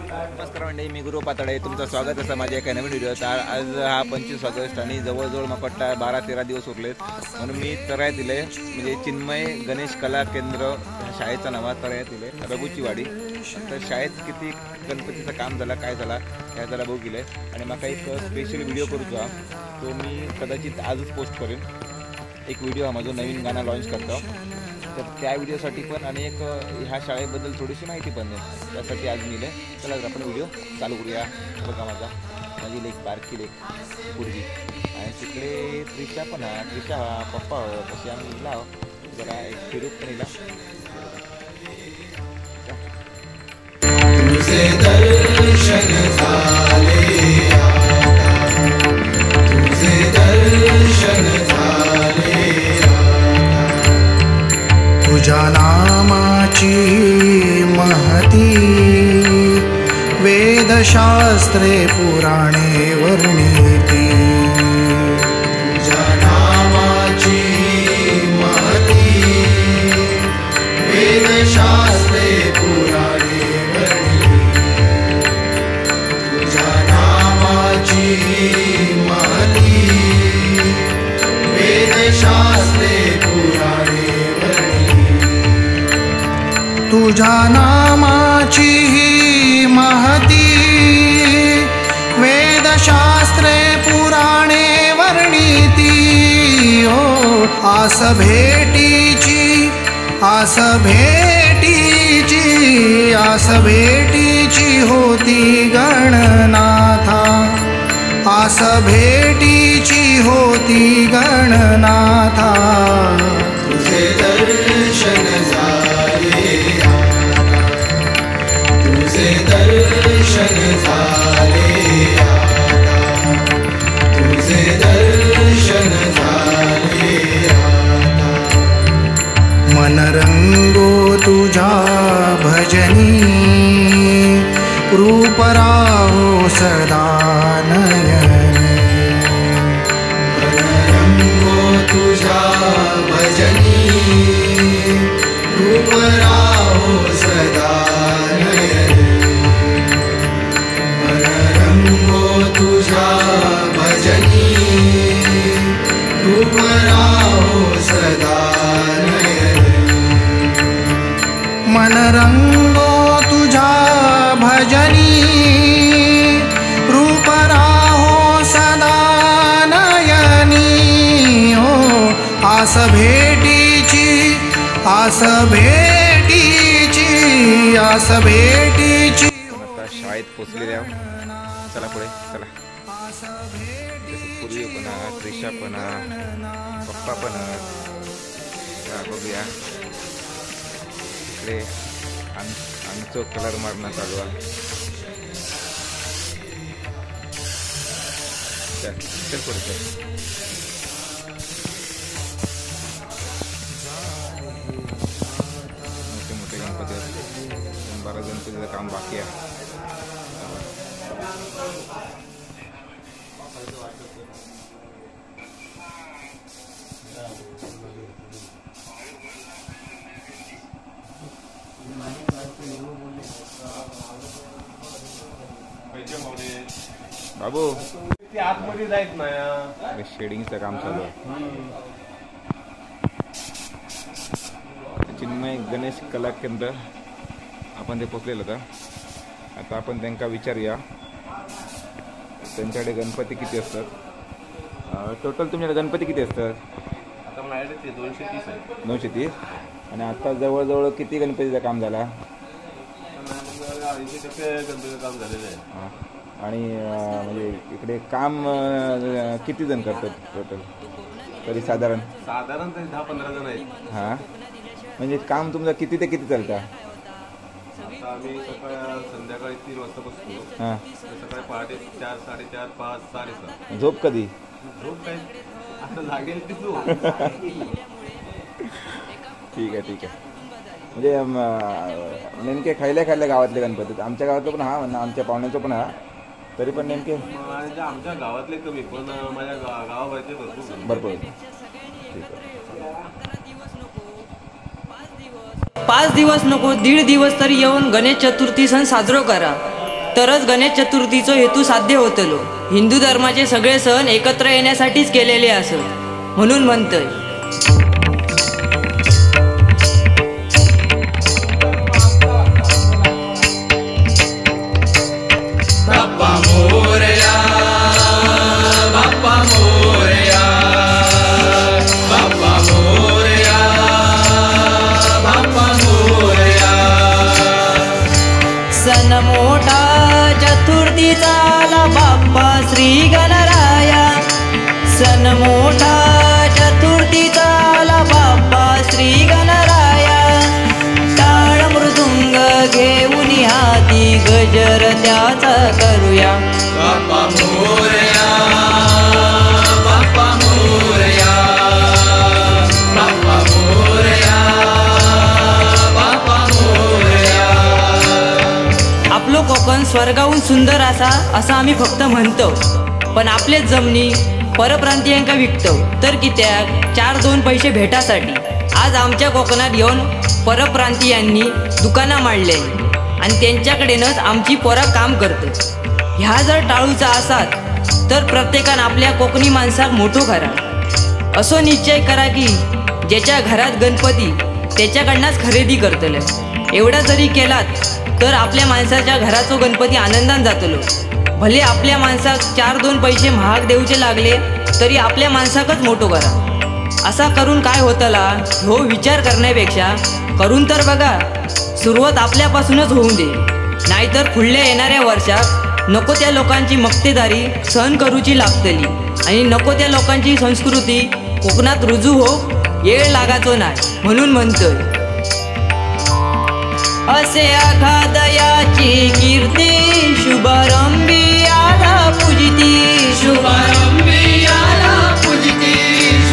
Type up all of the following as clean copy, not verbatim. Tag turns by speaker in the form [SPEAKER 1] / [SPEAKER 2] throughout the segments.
[SPEAKER 1] नमस्कार मंडळी, मी गुरु पातळे, तुमचं स्वागत असं माझ्या एका नवीन व्हिडिओत। आज हा 25 ऑगस्ट आणि जवळजवळ मकट्टा 12-13 दिवस उरलेत, म्हणून मी तराय दिले म्हणजे चिन्मय गणेश कला केंद्र शाळेचं नाव तराय दिले रघुची वाडी। तर शाळेत किती गणपतीचं काम झालं काय झाला ह्या जरा बघू गेले आणि मला एक स्पेशल व्हिडिओ करूचा तो मी कदाचित आजच पोस्ट करेन। एक व्हिडिओ हा माझं नवीन गाणं लॉन्च करतो, तर त्या व्हिडिओसाठी पण आणि एक ह्या शाळेबद्दल थोडीशी माहिती पण आहे त्यासाठी आज मिळेल। चला आपण व्हिडिओ चालू करूया। बघा माझी लेक बारकी लेक पूर्वी आणि तिकडे त्रिशा पण हा त्रिशा पप्पा तशी आम्ही इला जरा एक फिरूक पण इला।
[SPEAKER 2] तुझे दर्शन झाले तुझे दर्शन झाले तुझ्या नामाची महती वेदशास्त्रे पुराणे वर्णिती तुझ्या नामाची महती वेदशास्त्रे पुराणे तुझ्या नामाची महती वेदशास्त्रे पुराणे तुझ्या नामाची महती वेदशास्त्रे पुराणे वर्णिती। ओ आस भेटीची आस भेटीची आस भेटीची होती गणनाथा आस भेटीची होती गणनाथा तुझे दर्शन झाले तुझे दर्शन झाले तुझे दर्शन झाले मन रंगो तुझ्या भजनी रूप राहो सदा नयनी मन रंगो तुझ्या भजनी रूप राहो सदा नयनी मन रंगो तुझ्या भजनी रूप राहो सदा मन रंगो तुझ्या भजनी रूप राहो सदा नयनी। हो आस भेटीची आस भेटीची आस भेटीची
[SPEAKER 1] आता शाळेत पोचलेले आहोत। चला पुढे चला। पूर्वी पण त्रिशा पण पप्पा पण बघूया इकडे आमचं कलर मारणं चालू आहे। चल पुढे चल। मोठे मोठे गणपती असते, 12 गणपतीचं काम बाकी आहे। बाबू
[SPEAKER 3] ते आतमध्ये जायत नाही,
[SPEAKER 1] शेडिंगचं काम चालू आहे। चिन्मय गणेश कला केंद्र आपण ते पोचलेलं होतं। आता आपण त्यांना विचारूया त्यांच्याकडे गणपती किती असतात। टोटल तुमच्याकडे गणपती किती असतात?
[SPEAKER 3] आता माझ्याकडे 230 आहे।
[SPEAKER 1] 230 आणि आता जवळजवळ किती गणपतीचं काम झाला?
[SPEAKER 3] 80% गणपतीचं काम झालेलं आहे।
[SPEAKER 1] आणि म्हणजे इकडे काम किती जण करतात टोटल तरी साधारण?
[SPEAKER 3] साधारण तरी 10-15 जण आहेत।
[SPEAKER 1] हां, म्हणजे काम तुमचं किती ते किती चालतं?
[SPEAKER 3] आता आम्ही संध्याकाळी 3 वाजता बसतो।
[SPEAKER 1] हां,
[SPEAKER 3] सकाळी पहाटे 4, 4:30, 5, 6:30।
[SPEAKER 1] झोप कधी?
[SPEAKER 3] झोप काय आता लागेल ती झोप।
[SPEAKER 1] ठीक आहे। म्हणजे नेमके खायल्या गावातले गणपती? आमच्या गावातलं पण हा म्हणा, आमच्या पाहुण्याचं पण हा, तरी पण नेमके
[SPEAKER 3] आमच्या गावातले कमी पण माझ्या गावावरचे भरपूर।
[SPEAKER 1] ठीक आहे।
[SPEAKER 4] 5 दिवस नको 1.5 दिवस तरी येऊन गणेश चतुर्थी सण साजरा करा। तरच गणेश चतुर्थीचो हेतू साध्य होतलो. हिंदू धर्माचे सगळे सण एकत्र येण्यासाठीच केलेले असत म्हणून म्हणतय.
[SPEAKER 2] बाप्पा मोरया, बाप्पा मोरया, बाप्पा मोरया, बाप्पा मोरया.
[SPEAKER 4] सण मोठा चतुर्थीचा आला बाप्पा श्री गणराया. सण मोठा चतुर्थीचा आला बाप्पा श्री गणराया. टाळ मृदुंग घेऊन हाती गजर त्याचा करूया.
[SPEAKER 2] बाप्पा मोरया, बाप्पा मोरया, बाप्पा मोरया, बाप्पा मोरया.
[SPEAKER 4] आपलं कोकण स्वर्गाहून सुंदर असा असं आम्ही फक्त म्हणतो, पण आपलेच जमनी परप्रांतीयांका विकतो तर कित्याक 4-2 पैसे भेटासाठी. आज आमच्या कोकणात येऊन परप्रांतीयांनी दुकानं मांडले आणि त्यांच्याकडेनच आमची पोरं काम करतात. ह्या जर टाळूचा असात तर प्रत्येकानं आपल्या कोकणी माणसाक मोठो करा. असो निश्चय करा की ज्याच्या घरात गणपती त्याच्याकडनंच खरेदी करतले. एवढा जरी केलात तर आपल्या माणसाच्या घराचो गणपती आनंदान जातलो. भले आपल्या माणसाक 4-2 पैसे महाग देऊचे लागले तरी आपल्या माणसाकच मोठो करा. असा करून काय होतला हो विचार करण्यापेक्षा करून तर बघा. सुरुवात आपल्यापासूनच होऊन दे, नाहीतर पुढल्या येणाऱ्या वर्षात नको त्या लोकांची मक्तेदारी सहन करूची लागतली आणि नको त्या लोकांची संस्कृती कोकणात रुजू हो येळ लागाचो नाही म्हणून म्हणतोय. असे आघादयाची कीर्ती शुभारंभी आला पूजिती.
[SPEAKER 2] शुभारंभी आला पूजिती,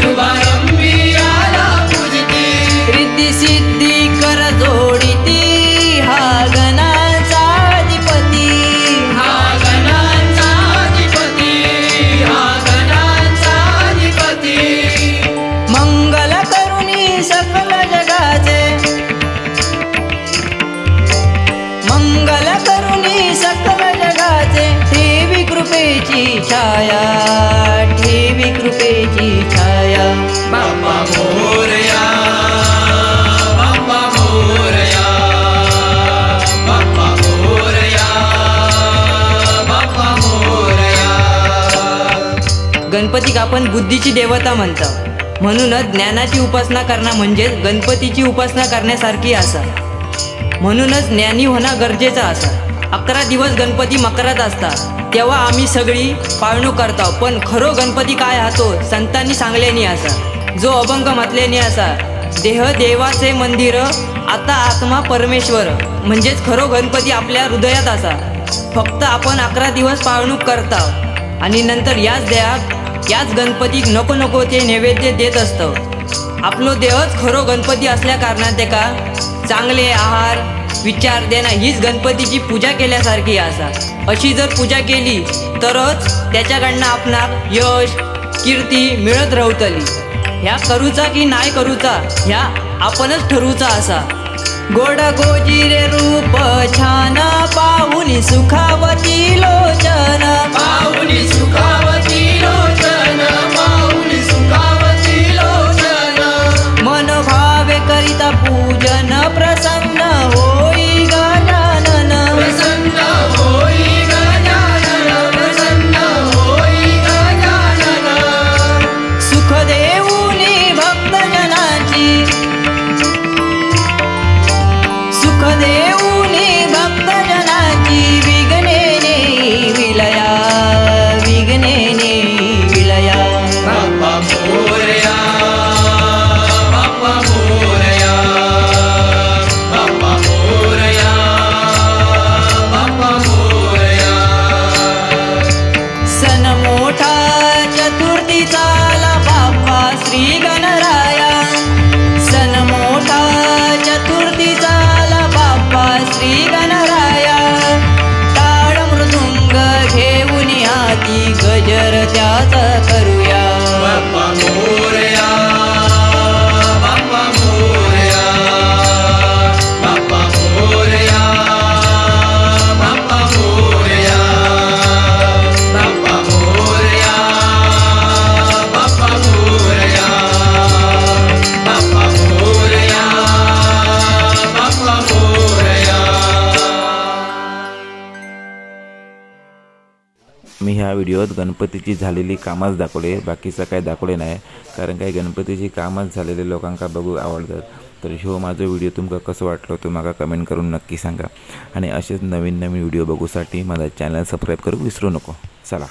[SPEAKER 2] शुभारंभी आला पूजिती.
[SPEAKER 4] रिद्धी सिद्धी कर जोडिती हा गणाचा अधिपती.
[SPEAKER 2] हा गणांचा अधिपती, हा गणांचा अधिपती.
[SPEAKER 4] मंगल करुणी सकल जगाचे, मंगल करुणी सकल जगाचे. ठेवी कृपेची छाया, ठेवी कृपेची छाया.
[SPEAKER 2] बाप्पा मोरया, बाप्पा मोरया, बाप्पा मोरया, बाप्पा मोरया.
[SPEAKER 4] गणपतीक आपण बुद्धीची देवता म्हणतो, म्हणूनच ज्ञानाची उपासना करणं म्हणजे गणपतीची उपासना करण्यासारखी असा. म्हणूनच ज्ञानी होणं गरजेचं असा. 11 दिवस गणपती मकरात असतात तेव्हा आम्ही सगळी पाळणूक करतो, पण खरो गणपती काय हातो संतांनी सांगल्यानी असा. जो अभंग म्हटल्यानी असा, देह देवाचे मंदिर आता आत्मा परमेश्वर. म्हणजेच खरो गणपती आपल्या हृदयात असा. फक्त आपण 11 दिवस पाळणूक करता आणि नंतर याच देहात याच गणपतीक नको नको ते नैवेद्य देत असतं. आपलो देहच खरो गणपती असल्या कारणात तेका चांगले आहार विचार देणं हीच गणपतीची पूजा केल्यासारखी असा. अशी जर पूजा केली तरच त्याच्याकडनं आपणाक यश कीर्ती मिळत राहतली. ह्या करूचा की नाही करूचा ह्या आपणच ठरवूचा असा. गोड गोजिरे रूप छान पाहुनी सुखावती लोचन.
[SPEAKER 2] पाहुनी सुखावती लोचन, पाहुनी सुखावती लोचन.
[SPEAKER 4] मन भावे करिता पूजन प्रसन्न होई गजानन.
[SPEAKER 2] प्रसन्न होई गजानन, प्रसन्न होई गजानन.
[SPEAKER 4] सुख देऊनी भक्तजनाची, सुख देऊनी भक्तजनाची. विघ्ने विलया, विघ्ने विलया.
[SPEAKER 2] बाप्पा मोरया, बाप्पा मोरया, बाप्पा मोरया, बाप्पा मोरया.
[SPEAKER 4] सण मोठा चतुर्थीचा आला बाप्पा श्री गणराया. सण मोठा चतुर्थीचा आला बाप्पा श्री गणराया.
[SPEAKER 1] मी ह्या व्हिडिओत गणपतीची झालेली कामच दाखवले, बाकीचं काही दाखवले नाही, कारण काही गणपतीची कामच झालेले लोकांका बघू आवडतात. तर ह्यो माझा व्हिडिओ तुमका कसं वाटलं तो मला कमेंट करून नक्की सांगा. आणि असेच नवीन नवीन व्हिडिओ बघूसाठी माझा चॅनल सबस्क्राईब करू विसरू नको. चला.